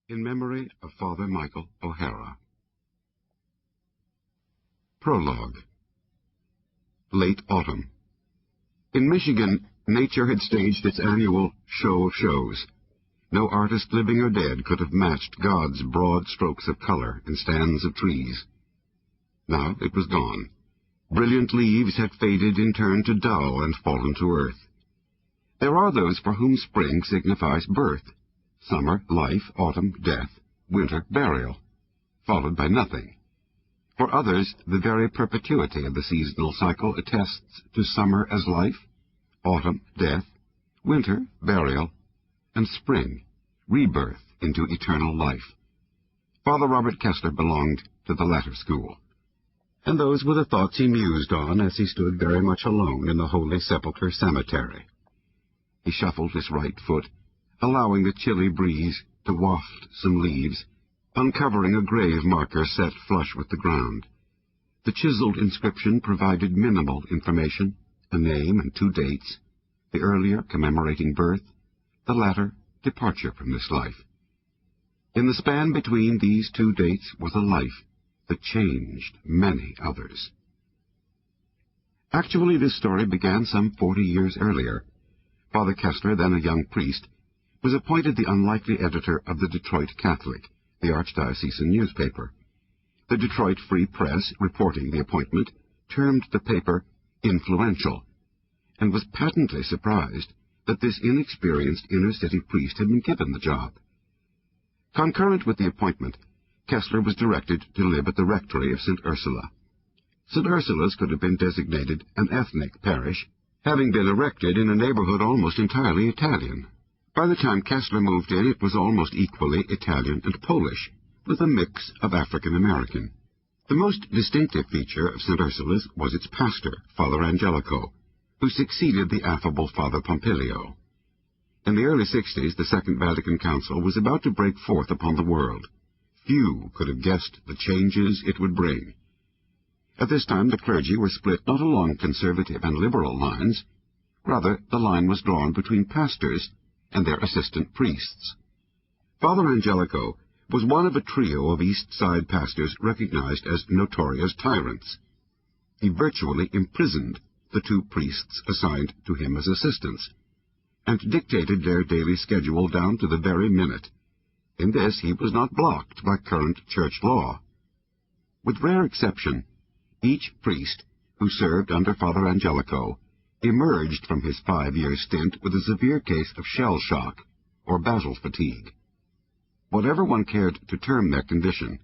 In memory of Father Michael O'Hara. Prologue. Late autumn. In Michigan, nature had staged its annual show of shows. No artist, living or dead, could have matched God's broad strokes of color in stands of trees. Now it was gone. Brilliant leaves had faded in turn to dull and fallen to earth. There are those for whom spring signifies birth, summer, life, autumn, death, winter, burial, followed by nothing. For others, the very perpetuity of the seasonal cycle attests to summer as life, autumn, death, winter, burial, and spring, rebirth into eternal life. Father Robert Kienzle belonged to the latter school. And those were the thoughts he mused on as he stood very much alone in the Holy Sepulchre Cemetery. He shuffled his right foot, allowing the chilly breeze to waft some leaves, uncovering a grave marker set flush with the ground. The chiseled inscription provided minimal information, a name and 2 dates, the earlier commemorating birth, the latter departure from this life. In the span between these 2 dates was a life that changed many others. Actually, this story began some 40 years earlier. Father Kienzle, then a young priest, was appointed the unlikely editor of the Detroit Catholic, the archdiocesan newspaper. The Detroit Free Press, reporting the appointment, termed the paper influential, and was patently surprised that this inexperienced inner-city priest had been given the job. Concurrent with the appointment, Kienzle was directed to live at the rectory of St. Ursula. St. Ursula's could have been designated an ethnic parish, having been erected in a neighborhood almost entirely Italian. By the time Kienzle moved in, it was almost equally Italian and Polish, with a mix of African-American. The most distinctive feature of St. Ursula's was its pastor, Father Angelico, who succeeded the affable Father Pompilio. In the early 60s, the Second Vatican Council was about to break forth upon the world. Few could have guessed the changes it would bring. At this time, the clergy were split not along conservative and liberal lines. Rather, the line was drawn between pastors and their assistant priests. Father Angelico was one of a trio of East Side pastors recognized as notorious tyrants. He virtually imprisoned the 2 priests assigned to him as assistants, and dictated their daily schedule down to the very minute. In this he was not blocked by current church law. With rare exception, each priest who served under Father Angelico emerged from his 5-year stint with a severe case of shell shock or battle fatigue. Whatever one cared to term their condition,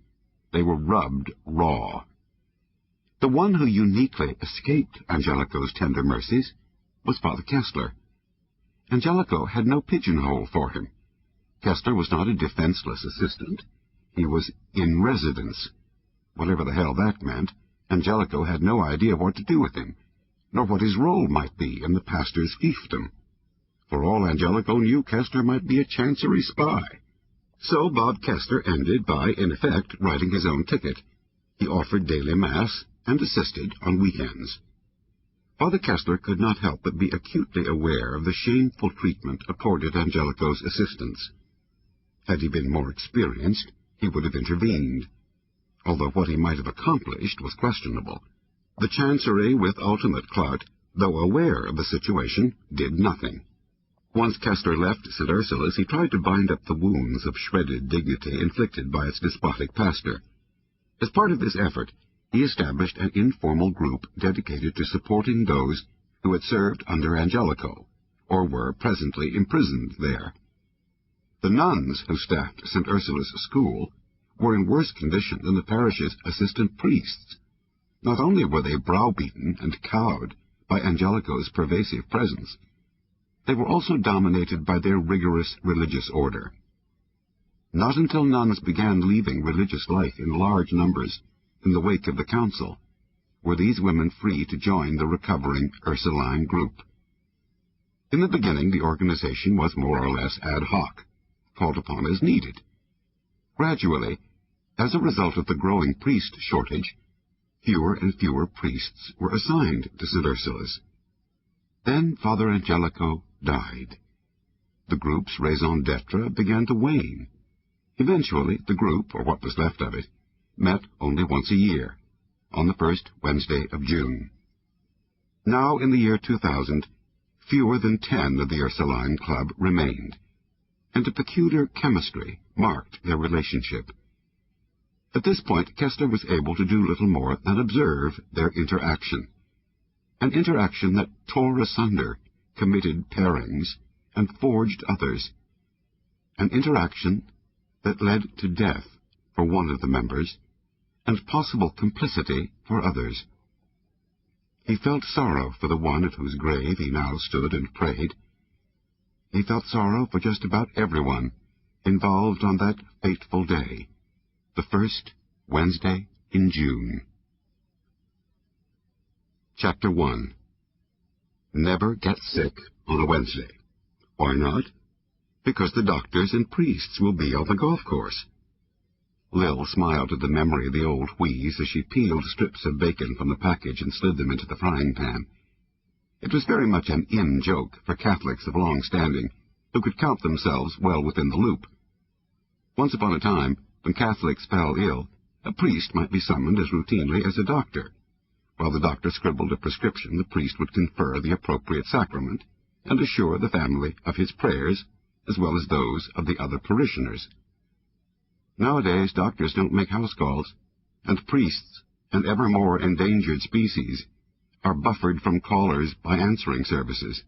they were rubbed raw. The one who uniquely escaped Angelico's tender mercies was Father Kienzle. Angelico had no pigeonhole for him. Kienzle was not a defenseless assistant. He was in residence. Whatever the hell that meant, Angelico had no idea what to do with him, nor what his role might be in the pastor's fiefdom. For all Angelico knew, Kienzle might be a chancery spy. So Bob Kienzle ended by, in effect, writing his own ticket. He offered daily Mass and assisted on weekends. Father Kienzle could not help but be acutely aware of the shameful treatment accorded Angelico's assistants. Had he been more experienced, he would have intervened, although what he might have accomplished was questionable. The chancery, with ultimate clout, though aware of the situation, did nothing. Once Kienzle left St. Ursula's, he tried to bind up the wounds of shredded dignity inflicted by its despotic pastor. As part of this effort, he established an informal group dedicated to supporting those who had served under Angelico, or were presently imprisoned there. The nuns who staffed St. Ursula's school were in worse condition than the parish's assistant priests. Not only were they browbeaten and cowed by Angelico's pervasive presence, they were also dominated by their rigorous religious order. Not until nuns began leaving religious life in large numbers in the wake of the council were these women free to join the recovering Ursuline group. In the beginning, the organization was more or less ad hoc, called upon as needed. Gradually, as a result of the growing priest shortage, fewer and fewer priests were assigned to St. Ursula's. Then Father Angelico died. The group's raison d'etre began to wane. Eventually, the group, or what was left of it, met only once a year, on the first Wednesday of June. Now, in the year 2000, fewer than 10 of the Ursuline Club remained, and a peculiar chemistry marked their relationship. At this point, Kessler was able to do little more than observe their interaction, an interaction that tore asunder committed pairings and forged others, an interaction that led to death for one of the members and possible complicity for others. He felt sorrow for the one at whose grave he now stood and prayed. He felt sorrow for just about everyone involved on that fateful day, the first Wednesday in June. Chapter 1. Never get sick on a Wednesday. Why not? Because the doctors and priests will be on the golf course. Lil smiled at the memory of the old wheeze as she peeled strips of bacon from the package and slid them into the frying pan. It was very much an in-joke for Catholics of long standing, who could count themselves well within the loop. Once upon a time, when Catholics fell ill, a priest might be summoned as routinely as a doctor. While the doctor scribbled a prescription, the priest would confer the appropriate sacrament and assure the family of his prayers, as well as those of the other parishioners. Nowadays, doctors don't make house calls, and priests, an ever more endangered species, are buffered from callers by answering services.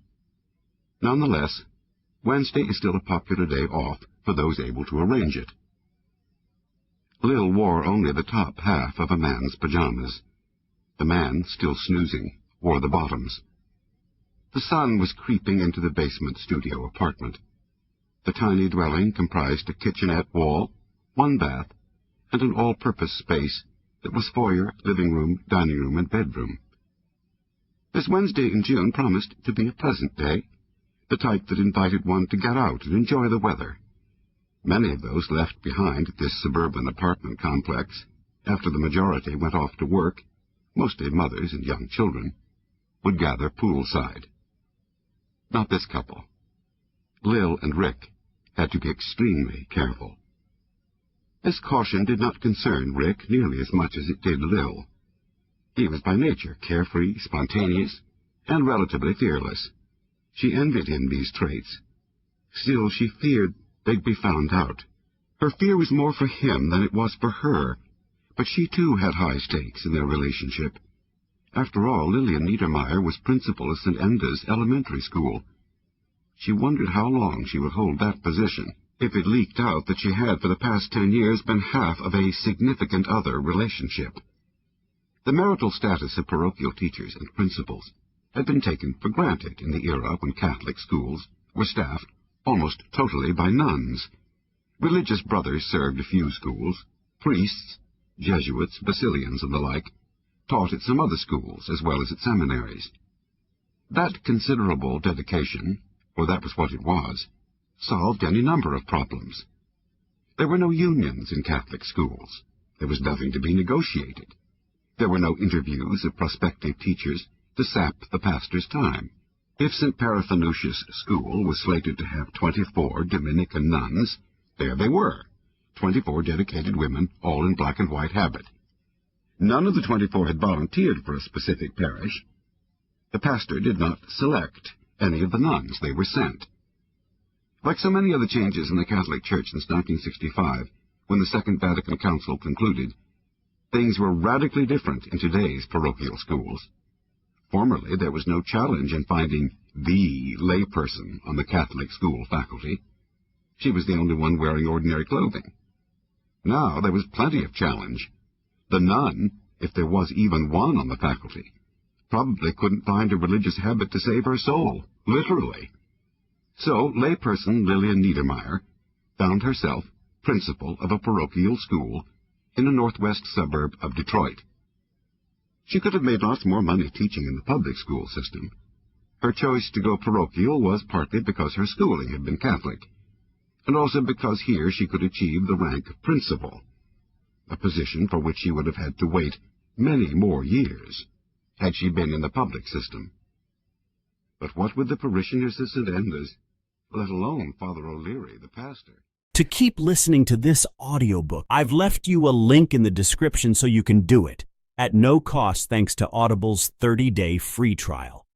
Nonetheless, Wednesday is still a popular day off for those able to arrange it. Lil wore only the top half of a man's pajamas. The man, still snoozing, wore the bottoms. The sun was creeping into the basement studio apartment. The tiny dwelling comprised a kitchenette wall, one bath, and an all-purpose space that was foyer, living room, dining room, and bedroom. This Wednesday in June promised to be a pleasant day, the type that invited one to get out and enjoy the weather. Many of those left behind this suburban apartment complex, after the majority went off to work, mostly mothers and young children, would gather poolside. Not this couple. Lil and Rick had to be extremely careful. This caution did not concern Rick nearly as much as it did Lil. He was by nature carefree, spontaneous, and relatively fearless. She envied him these traits. Still, she feared they'd be found out. Her fear was more for him than it was for her, but she too had high stakes in their relationship. After all, Lillian Niedermeyer was principal of St. Enda's elementary school. She wondered how long she would hold that position if it leaked out that she had for the past 10 years been half of a significant other relationship. The marital status of parochial teachers and principals had been taken for granted in the era when Catholic schools were staffed almost totally by nuns. Religious brothers served a few schools. Priests, Jesuits, Basilians, and the like, taught at some other schools as well as at seminaries. That considerable dedication, for that was what it was, solved any number of problems. There were no unions in Catholic schools. There was nothing to be negotiated. There were no interviews of prospective teachers to sap the pastor's time. If St. Parathanasius' school was slated to have 24 Dominican nuns, there they were, 24 dedicated women, all in black and white habit. None of the 24 had volunteered for a specific parish. The pastor did not select any of the nuns. They were sent. Like so many other changes in the Catholic Church since 1965, when the Second Vatican Council concluded, things were radically different in today's parochial schools. Formerly, there was no challenge in finding the layperson on the Catholic school faculty. She was the only one wearing ordinary clothing. Now there was plenty of challenge. The nun, if there was even one on the faculty, probably couldn't find a religious habit to save her soul, literally. So, layperson Lillian Niedermeyer found herself principal of a parochial school in a northwest suburb of Detroit. She could have made lots more money teaching in the public school system. Her choice to go parochial was partly because her schooling had been Catholic, and also because here she could achieve the rank of principal, a position for which she would have had to wait many more years had she been in the public system. But what would the parishioners of St. Enda's, let alone Father O'Leary, the pastor? To keep listening to this audiobook, I've left you a link in the description so you can do it, at no cost thanks to Audible's 30-day free trial.